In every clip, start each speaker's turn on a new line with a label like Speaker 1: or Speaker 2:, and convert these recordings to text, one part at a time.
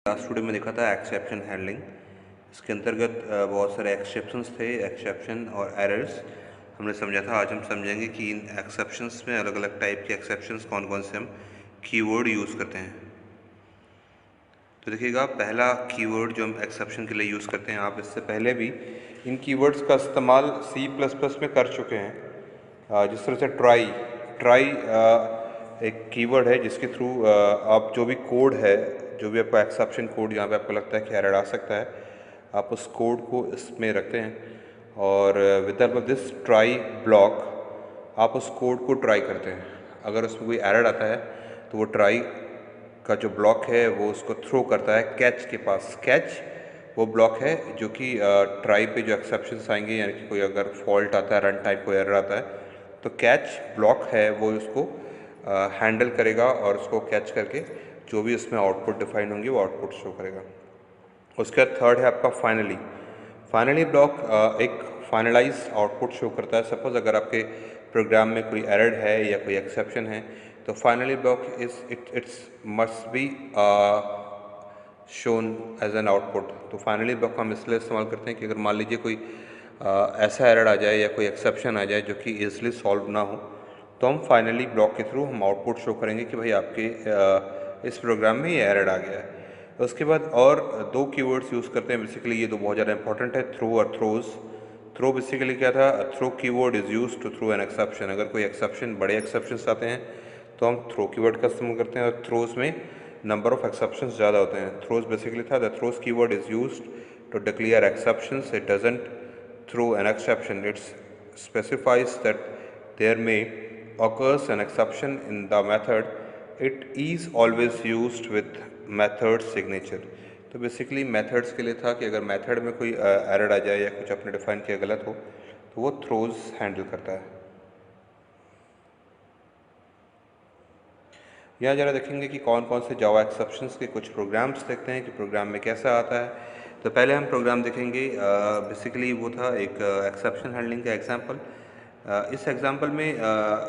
Speaker 1: Last video में देखा था एक्सेप्शन हैंडलिंग। इसके अंतर्गत बहुत सारे एक्सेप्शंस थे, एक्सेप्शन और एरर्स हमने समझा था। आज हम समझेंगे कि इन एक्सेप्शंस में अलग अलग टाइप के एक्सेप्शंस कौन कौन से हम कीवर्ड यूज़ करते हैं। तो देखिएगा, पहला कीवर्ड जो हम एक्सेप्शन के लिए यूज़ करते हैं, आप इससे पहले भी इन कीवर्ड्स का इस्तेमाल C++ में कर चुके हैं। जिस तरह से ट्राई एक कीवर्ड है जिसके थ्रू आप जो भी कोड है, जो भी आपका एक्सेप्शन कोड जहाँ पे आपको लगता है कि एरर आ सकता है, आप उस कोड को इसमें रखते हैं और with the help of this try block आप उस कोड को ट्राई करते हैं। अगर उसमें कोई एरर आता है तो वो ट्राई का जो ब्लॉक है वो उसको थ्रो करता है कैच के पास। कैच वो ब्लॉक है जो कि ट्राई पे जो एक्सेप्शंस आएंगे, यानी कि कोई अगर फॉल्ट आता है, रन टाइम कोई एरर आता है, तो कैच ब्लॉक है वो उसको हैंडल करेगा और उसको कैच करके जो भी उसमें आउटपुट डिफाइन होंगी वो आउटपुट शो करेगा। उसके बाद थर्ड है आपका फाइनली ब्लॉक एक फाइनलाइज आउटपुट शो करता है। सपोज अगर आपके प्रोग्राम में कोई एरर है या कोई एक्सेप्शन है तो finally block it's must be shown as an output. तो फाइनली ब्लॉक हम इसलिए इस्तेमाल करते हैं कि अगर मान लीजिए कोई ऐसा एरर आ जाए या कोई एक्सेप्शन आ जाए जो कि ईजिली सॉल्व ना हो, तो हम फाइनली ब्लॉक के थ्रू हम आउटपुट शो करेंगे कि भाई आपके इस प्रोग्राम में ये एरर आ गया है। उसके बाद और दो कीवर्ड्स यूज़ करते हैं बेसिकली, ये दो बहुत ज़्यादा इंपॉर्टेंट है, थ्रो और थ्रोज। थ्रो बेसिकली क्या था, throw keyword is use to throw an exception. अगर कोई एक्सेप्शन, बड़े एक्सेप्शंस आते हैं तो हम थ्रो कीवर्ड का इस्तेमाल करते हैं, और थ्रोज में नंबर ऑफ एक्सेप्शंस ज़्यादा होते हैं। थ्रोज बेसिकली था, the throws keyword is use to declare exceptions. It doesn't throw an exception, it specifies that there may occurs an exception in the method. It is always used with method signature. तो basically methods के लिए था कि अगर method में कोई error आ जाए या कुछ आपने डिफाइन किया गलत हो तो वो थ्रोज हैंडल करता है। यहाँ ज़रा देखेंगे कि कौन कौन से जावा एक्सेप्शंस के कुछ प्रोग्राम्स देखते हैं कि प्रोग्राम में कैसा आता है। तो पहले हम प्रोग्राम देखेंगे, बेसिकली वो था एक एक्सेप्शन हैंडलिंग का एग्जांपल। इस एग्जांपल में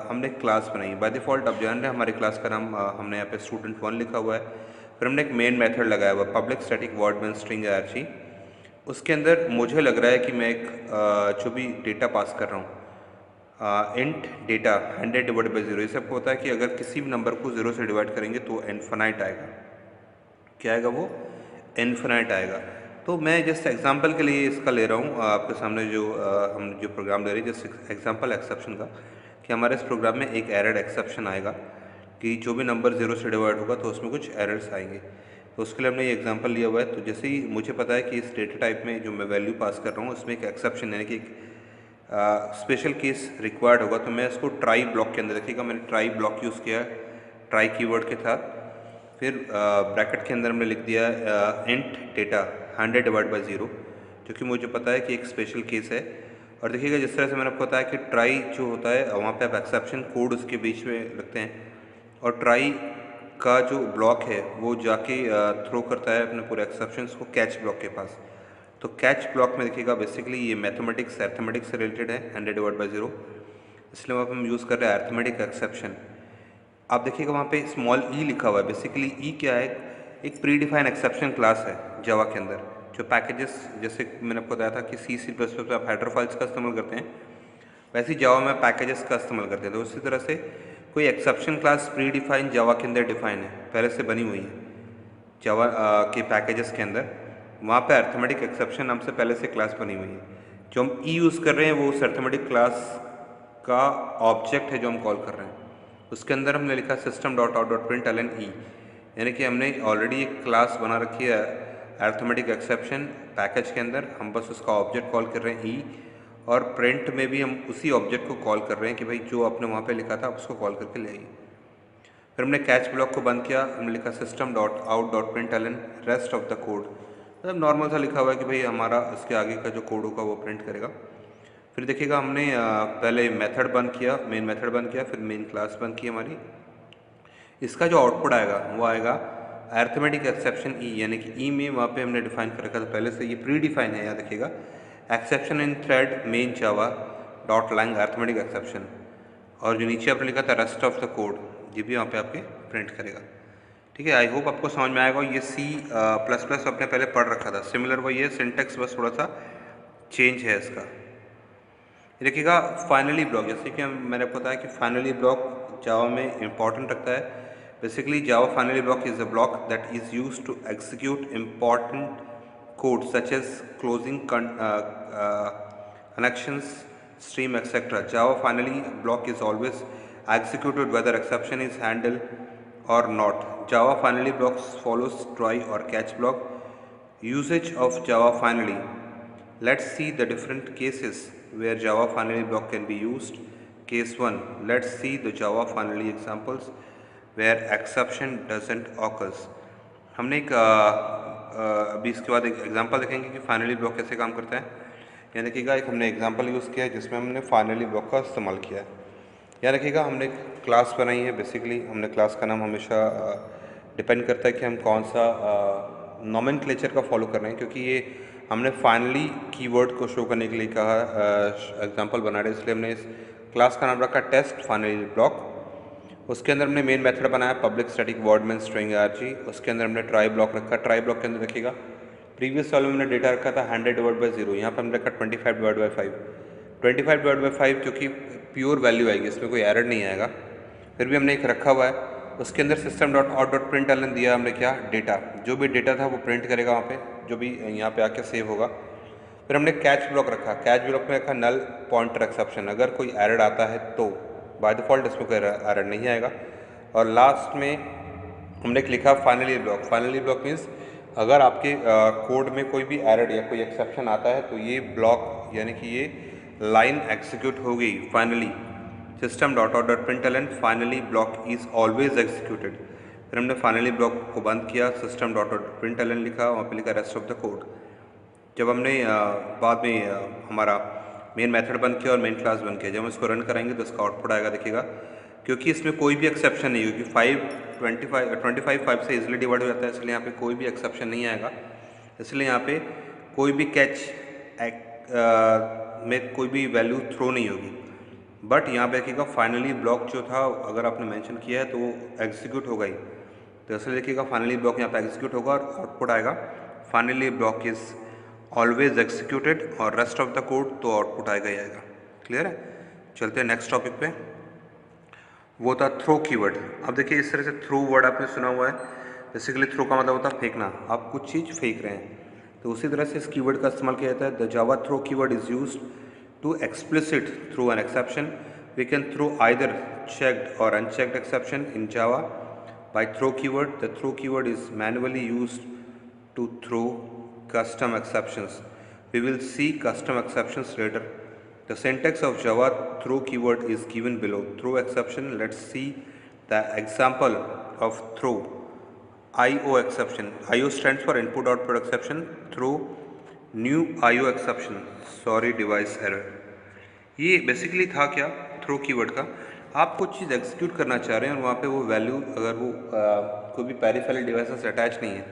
Speaker 1: हमने क्लास बनाई। बाय डिफ़ॉल्ट आप जान रहे हैं हमारी क्लास का नाम हमने यहाँ पे स्टूडेंट 1 लिखा हुआ है। फिर हमने एक मेन मेथड लगाया हुआ public static void main string arg। उसके अंदर मुझे लग रहा है कि मैं एक जो भी डेटा पास कर रहा हूँ, इंट डेटा 100 डिवाइड बाई 0, ये सब होता है कि अगर किसी भी नंबर को 0 से डिवाइड करेंगे तो इन्फिनाइट आएगा। क्या आएगा वो? इन्फिनाइट आएगा। तो मैं जस्ट एग्जांपल के लिए इसका ले रहा हूँ आपके सामने, जो हम जो प्रोग्राम ले रहे हैं जस्ट एग्जांपल एक्सेप्शन का, कि हमारे इस प्रोग्राम में एक एरर एक्सेप्शन आएगा कि जो भी नंबर 0 से डिवाइड होगा तो उसमें कुछ एरर्स आएंगे। तो उसके लिए हमने ये एग्जांपल लिया हुआ है। तो जैसे ही मुझे पता है कि इस डेटा टाइप में जो मैं वैल्यू पास कर रहा हूँ उसमें एक एक्सेप्शन यानी कि एक स्पेशल केस रिक्वायर्ड होगा, तो मैं इसको ट्राई ब्लॉक के अंदर, देखिएगा मैंने ट्राई ब्लॉक यूज़ किया ट्राई कीवर्ड के साथ। फिर ब्रैकेट के अंदर हमने लिख दिया इंट डेटा 100 डिवाइड बाई 0, जो कि मुझे पता है कि एक स्पेशल केस है। और देखिएगा जिस तरह से मैंने आपको बताया कि ट्राई जो होता है वहाँ पे आप एक्सेप्शन कोड उसके बीच में रखते हैं, और ट्राई का जो ब्लॉक है वो जाके थ्रो करता है अपने पूरे एक्सेप्शंस को कैच ब्लॉक के पास। तो कैच ब्लॉक में देखिएगा बेसिकली ये मैथमेटिक्स अर्थमेटिक्स से रिलेटेड है, 100 डिवाइड बाई 0, इसलिए वहाँ पर हम यूज़ कर रहे हैं अर्थमेटिक एक्सेप्शन। आप देखिएगा वहाँ पे स्मॉल ई लिखा हुआ है। बेसिकली ई क्या है? एक प्री डिफाइन एक्सेप्शन क्लास है जावा के अंदर, जो पैकेजेस, जैसे मैंने आपको बताया था कि C++ पे आप हेडर फाइल्स का इस्तेमाल करते हैं, वैसे ही जावा में पैकेजेस का इस्तेमाल करते हैं। तो उसी तरह से कोई एक्सेप्शन क्लास प्री डिफाइन जावा के अंदर डिफाइन है, पहले से बनी हुई है जावा के पैकेजेस के अंदर। वहाँ पे अर्थमेटिक एक्सेप्शन नाम से पहले से क्लास बनी हुई है। जो हम ई यूज़ कर रहे हैं वो उस अर्थमेटिक क्लास का ऑब्जेक्ट है जो हम कॉल कर रहे हैं। उसके अंदर हमने लिखा system dot out dot print L N E, यानी कि हमने ऑलरेडी एक क्लास बना रखी है अर्थमेटिक एक्सेप्शन पैकेज के अंदर, हम बस उसका ऑब्जेक्ट कॉल कर रहे हैं ई, और प्रिंट में भी हम उसी ऑब्जेक्ट को कॉल कर रहे हैं कि भाई जो आपने वहाँ पे लिखा था उसको कॉल करके ले आइए। फिर हमने कैच ब्लॉक को बंद किया, हमने लिखा system dot out dot print L N rest of the code, मतलब नॉर्मल सा लिखा हुआ है कि भाई हमारा इसके आगे का जो कोड होगा वो प्रिंट करेगा। फिर देखिएगा हमने पहले मेथड बंद किया, मेन मेथड बंद किया, फिर मेन क्लास बंद की हमारी। इसका जो आउटपुट आएगा वो आएगा अर्थमेटिक एक्सेप्शन ई, यानी कि ई में वहाँ पे हमने डिफाइन कर रखा था पहले से, ये प्री डिफाइन है, याद रखिएगा, exception in thread main Java dot lang arithmetic exception, और जो नीचे आपने लिखा था रेस्ट ऑफ द कोड, ये भी वहाँ पे आपके प्रिंट करेगा। ठीक है, आई होप आपको समझ में आएगा। ये सी प्लस प्लस अपने पहले पढ़ रखा था, सिमिलर वही है, सिंटेक्स बस थोड़ा सा चेंज है इसका। देखिएगा फाइनली ब्लॉक, जैसे कि मैंने आपको बताया कि फाइनली ब्लॉक जावा में इंपॉर्टेंट रखता है। Basically Java finally block is a block that is used to execute important code such as closing connections, stream, etc. Java finally block is always executed whether exception is handled or not. Java finally blocks follows try or catch block. Usage of Java finally. Let's see the different cases where Java finally block can be used. Case 1. Let's see the Java finally examples where exception doesn't occurs. हमने एक अभी इसके बाद एक example देखेंगे कि finally block कैसे काम करता है। यहाँ देखिएगा एक हमने एग्जांपल यूज़ किया है जिसमें हमने फाइनली ब्लॉक का इस्तेमाल किया है। यहाँ देखिएगा हमने एक क्लास बनाई है। बेसिकली हमने क्लास का नाम हमेशा डिपेंड करता है कि हम कौन सा नोमेनक्लेचर का फॉलो कर रहे हैं, क्योंकि ये हमने फाइनली कीवर्ड को शो करने के लिए कहा एग्जांपल बना रहे, इसलिए हमने इस क्लास का नाम रखा टेस्ट फाइनली ब्लॉक। उसके अंदर हमने मेन मेथड बनाया public static void main string args. उसके अंदर हमने ट्राई ब्लॉक रखा। ट्राई ब्लॉक के अंदर देखिएगा प्रीवियस वाले में हमने डेटा रखा था 100/0, यहाँ पर हमने रखा 25/5। 25/5 जो कि प्योर वैल्यू आएगी, इसमें कोई एरर नहीं आएगा, फिर भी हमने एक रखा हुआ है। उसके अंदर system.out.println दिया हमने क्या, डेटा, जो भी डेटा था वो प्रिंट करेगा वहाँ पे, जो भी यहाँ पे आके सेव होगा। फिर हमने कैच ब्लॉक रखा। कैच ब्लॉक में रखा नल पॉइंटर एक्सेप्शन, अगर कोई एरर आता है तो बाय डिफ़ॉल्ट इसमें कोई एरर नहीं आएगा। और लास्ट में हमने लिखा finally block. Finally block means अगर आपके कोड में कोई भी एरर या कोई एक्सेप्शन आता है तो ये ब्लॉक यानी कि ये लाइन एग्जीक्यूट हो गई finally. system.out.println finally block is always executed. फिर हमने फाइनली ब्लॉक को बंद किया, system.out.println लिखा, वहाँ पे लिखा रेस्ट ऑफ द कोड। जब हमने बाद में हमारा मेन मेथड बंद किया और मेन क्लास बंद किया, जब हम इसको रन कराएंगे तो इसका आउटपुट आएगा। देखिएगा क्योंकि इसमें कोई भी एक्सेप्शन नहीं होगी, 25 5 से इजीली डिवाइड हो जाता है, इसलिए यहाँ पे कोई भी एक्सेप्शन नहीं आएगा। इसलिए यहाँ पे कोई भी कैच में कोई भी वैल्यू थ्रो नहीं होगी। बट यहाँ पे देखिएगा फाइनली ब्लॉक जो था अगर आपने मेंशन किया है तो वो एग्जीक्यूट होगा ही, तो इसलिए देखिएगा फाइनली ब्लॉक यहाँ पे एग्जीक्यूट होगा और आउटपुट आएगा finally block is always executed, और रेस्ट ऑफ द कोड तो आउटपुट आएगा ही आएगा। क्लियर है? चलते हैं नेक्स्ट टॉपिक पे, वो था थ्रो कीवर्ड। अब देखिए इस तरह से थ्रो वर्ड आपने सुना हुआ है, बेसिकली थ्रो का मतलब होता है फेंकना, आप कुछ चीज़ फेंक रहे हैं, तो उसी तरह से इस कीवर्ड का इस्तेमाल किया जाता है। The Java throw keyword is used to explicit throw an exception. We can throw either checked or unchecked exception in Java. By throw keyword, the throw keyword is manually used to throw custom exceptions. We will see custom exceptions later. The syntax of Java throw keyword is given below. Throw exception, let's see the example of throw. IO exception. IO stands for input output exception. Throw new IO exception, sorry device error. ये basically था क्या, throw keyword का, आप कुछ चीज़ execute करना चाह रहे हैं और वहाँ पे वो वैल्यू अगर वो कोई भी पेरिफेरल डिवाइस से अटैच नहीं है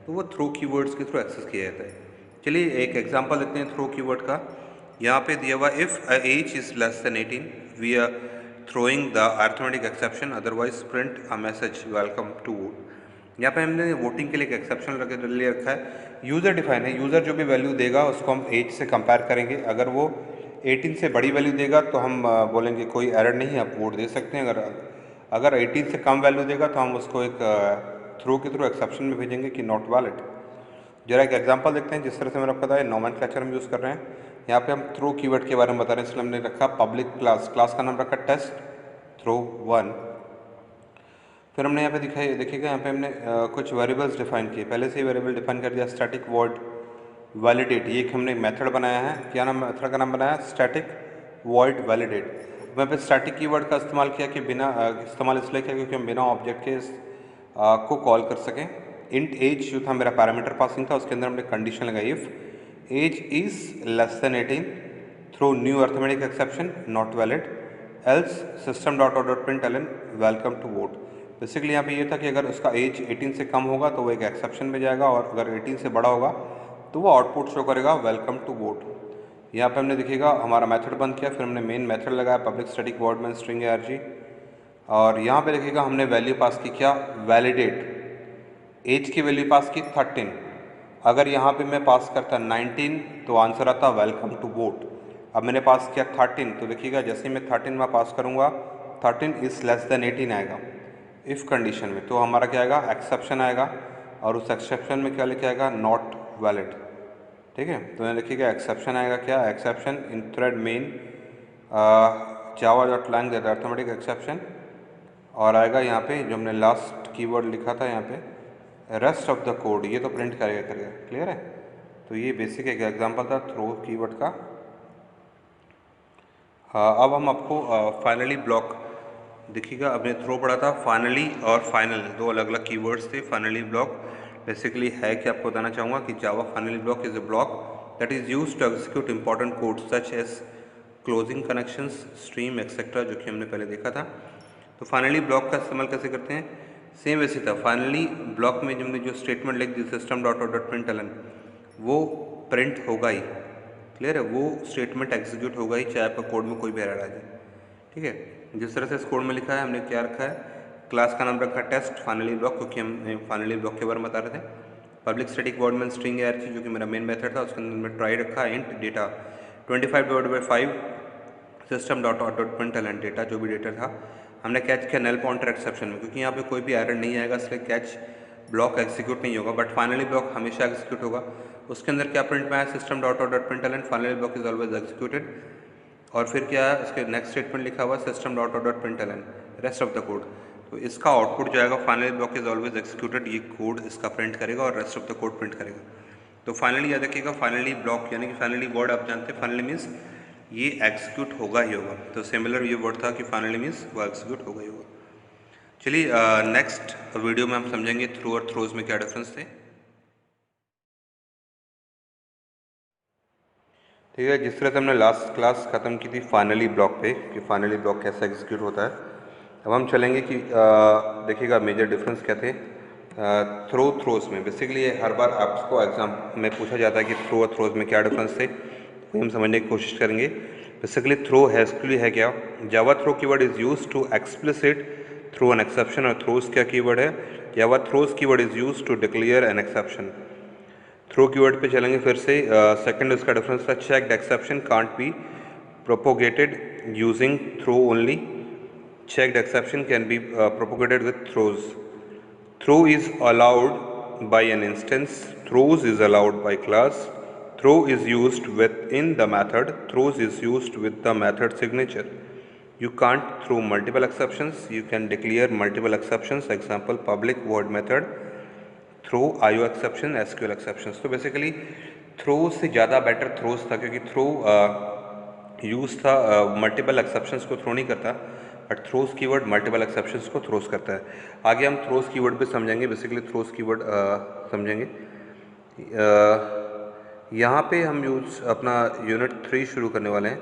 Speaker 1: तो वो थ्रो कीवर्ड्स के थ्रू एक्सेस किया जाता है। चलिए एक एग्जांपल देखते हैं थ्रो कीवर्ड का। यहाँ पे दिया हुआ if age is less than 18 we are throwing the arithmetic exception, otherwise print a message welcome to vote. यहाँ पे हमने वोटिंग के लिए एक एक्सेप्शन ले रखा है। यूज़र डिफाइन है, यूज़र जो भी वैल्यू देगा उसको हम एज से कंपेयर करेंगे। अगर वो 18 से बड़ी वैल्यू देगा तो हम बोलेंगे कोई एरर नहीं है, आप वोट दे सकते हैं। अगर 18 से कम वैल्यू देगा तो हम उसको एक थ्रो के थ्रू एक्सेप्शन में भेजेंगे कि नॉट वैलिड। जरा एक एग्जांपल देखते हैं जिस तरह से मैंने आपको बताया नोमेनक्लेचर हम यूज़ कर रहे हैं। यहाँ पे हम थ्रो कीवर्ड के बारे में बता रहे हैं, इसलिए हमने रखा पब्लिक क्लास, क्लास का नाम रखा टेस्ट थ्रो 1। फिर हमने यहाँ पे देखिएगा यहाँ पे हमने कुछ वेरिएबल्स डिफाइन किए, पहले से ही वेरिएबल डिफाइन कर दिया। स्टैटिक वॉइड वैलिडेट, ये एक हमने मेथड बनाया है, क्या नाम मेथड का नाम बनाया, स्टैटिक वॉइड वैलिडेट। वहाँ पे स्टैटिक कीवर्ड का इस्तेमाल किया कि बिना इस्तेमाल इसलिए किया क्योंकि हम बिना ऑब्जेक्ट के को कॉल कर सकें। इंट एज जो था मेरा पैरामीटर पासिंग था, उसके अंदर हमने कंडीशन लगाई if age is less than 18 throw new arithmetic exception not valid, else system.out.println welcome to vote. Basically यहाँ पे ये था कि अगर उसका एज 18 से कम होगा तो वो एक एक्सेप्शन में जाएगा, और अगर 18 से बड़ा होगा तो वो आउटपुट शो करेगा वेलकम टू वोट। यहाँ पे हमने देखिएगा हमारा मेथड बंद किया, फिर हमने मेन मेथड लगाया public static void main string args, और यहाँ पे देखिएगा हमने वैल्यू पास की क्या, वैलिडेट। एज की वैल्यू पास की 13, अगर यहाँ पे मैं पास करता 19 तो आंसर आता वेलकम टू वोट। अब मैंने पास किया 13, तो देखिएगा जैसे ही मैं 13 में पास करूँगा 13 इज़ लेस देन 18 आएगा इफ़ कंडीशन में, तो हमारा क्या आएगा एक्सेप्शन आएगा, और उस एक्सेप्शन में क्या लिखा आएगा नॉट वैलिड। ठीक है, तो यहाँ लिखिएगा एक्सेप्शन आएगा क्या, exception in thread main Java dot lang that arithmetic exception, और आएगा यहाँ पे जो हमने लास्ट कीवर्ड लिखा था यहाँ पे रेस्ट ऑफ द कोड, ये तो प्रिंट करेगा। क्लियर है, तो ये बेसिक एक एग्जांपल था थ्रो कीवर्ड का। अब हम आपको फाइनली ब्लॉक देखिएगा, आपने थ्रो पढ़ा था, फाइनली और फाइनल दो अलग अलग कीवर्ड्स थे। फाइनली ब्लॉक बेसिकली है कि आपको बताना चाहूँगा कि Java finally block is a block that is used to execute important code such as closing connections, stream etcetera, जो कि हमने पहले देखा था। तो फाइनली ब्लॉक का इस्तेमाल कैसे करते हैं, सेम वैसे था। फाइनली ब्लॉक में हमने जो स्टेटमेंट लिख the system dot out dot println, वो प्रिंट होगा ही। क्लियर है, वो स्टेटमेंट एग्जीक्यूट होगा ही चाहे आपका कोड में कोई भी एरर आ जाए। ठीक है, जिस तरह से इस कोड में लिखा है, हमने क्या रखा है, क्लास का नाम रखा है टेस्ट फाइनली ब्लॉक, क्योंकि हम फाइनली ब्लॉक के बारे में बता रहे थे। Public static void main string ARG जो कि मेरा मेन मेथड था, उसके अंदर मैं ट्राई रखा int data 25/5 system dot out dot println data, जो भी डेटा था हमने कैच किया नल पॉइंटर एक्सेप्शन में, क्योंकि यहाँ पे कोई भी एरर नहीं आएगा इसलिए कैच ब्लॉक एग्जीक्यूट नहीं होगा, बट फाइनली ब्लॉक हमेशा एग्जीक्यूट होगा। उसके अंदर क्या प्रिंट में आया, system dot out dot println finally block is always executed, और फिर क्या है उसके नेक्स्ट स्टेटमेंट लिखा हुआ system dot out dot println rest of the code. तो इसका आउटपुट जो आएगा finally block is always executed, ये कोड इसका प्रिंट करेगा और rest of the code print करेगा। तो फाइनली याद रखिएगा, फाइनली ब्लॉक यानी कि फाइनली वर्ड आप जानते हैं, फाइनली मीन्स ये एग्जीक्यूट होगा ही होगा। तो सिमिलर ये वर्ड था कि फाइनली मीन्स वो एग्जीक्यूट होगा ही होगा। चलिए नेक्स्ट वीडियो में हम समझेंगे थ्रू और थ्रोज में क्या डिफरेंस थे। ठीक है, जिस तरह से हमने लास्ट क्लास ख़त्म की थी फाइनली ब्लॉक पे कि फाइनली ब्लॉक कैसे एग्जीक्यूट होता है, अब हम चलेंगे कि देखिएगा मेजर डिफरेंस क्या थे थ्रोज में। बेसिकली हर बार आपको एग्जाम में पूछा जाता है कि थ्रो और थ्रोज में क्या डिफरेंस थे, तो हम समझने की कोशिश करेंगे। बेसिकली थ्रो है क्या, Java throw keyword is used to explicit throw an exception, और थ्रोज क्या कीवर्ड है, Java throws keyword is used to declare an exception. Throw keyword पे चलेंगे फिर से। सेकंड उसका डिफरेंस था checked exception can't be propagated using throw only, checked exception can be propagated with throws. Throw is allowed by an instance, throws is allowed by class, throw is used within the method, throws is used with the method signature. You can't throw multiple exceptions, you can declare multiple exceptions, example public void method, throw IO exception, SQL exceptions. तो basically throw से ज़्यादा better throws था, क्योंकि throw use था multiple exceptions को throw नहीं करता, but throws keyword multiple exceptions को थ्रोज करता है। आगे हम थ्रोज कीवर्ड पे समझेंगे, बेसिकली थ्रोज कीवर्ड समझेंगे। यहाँ पे हम यूज अपना यूनिट 3 शुरू करने वाले हैं।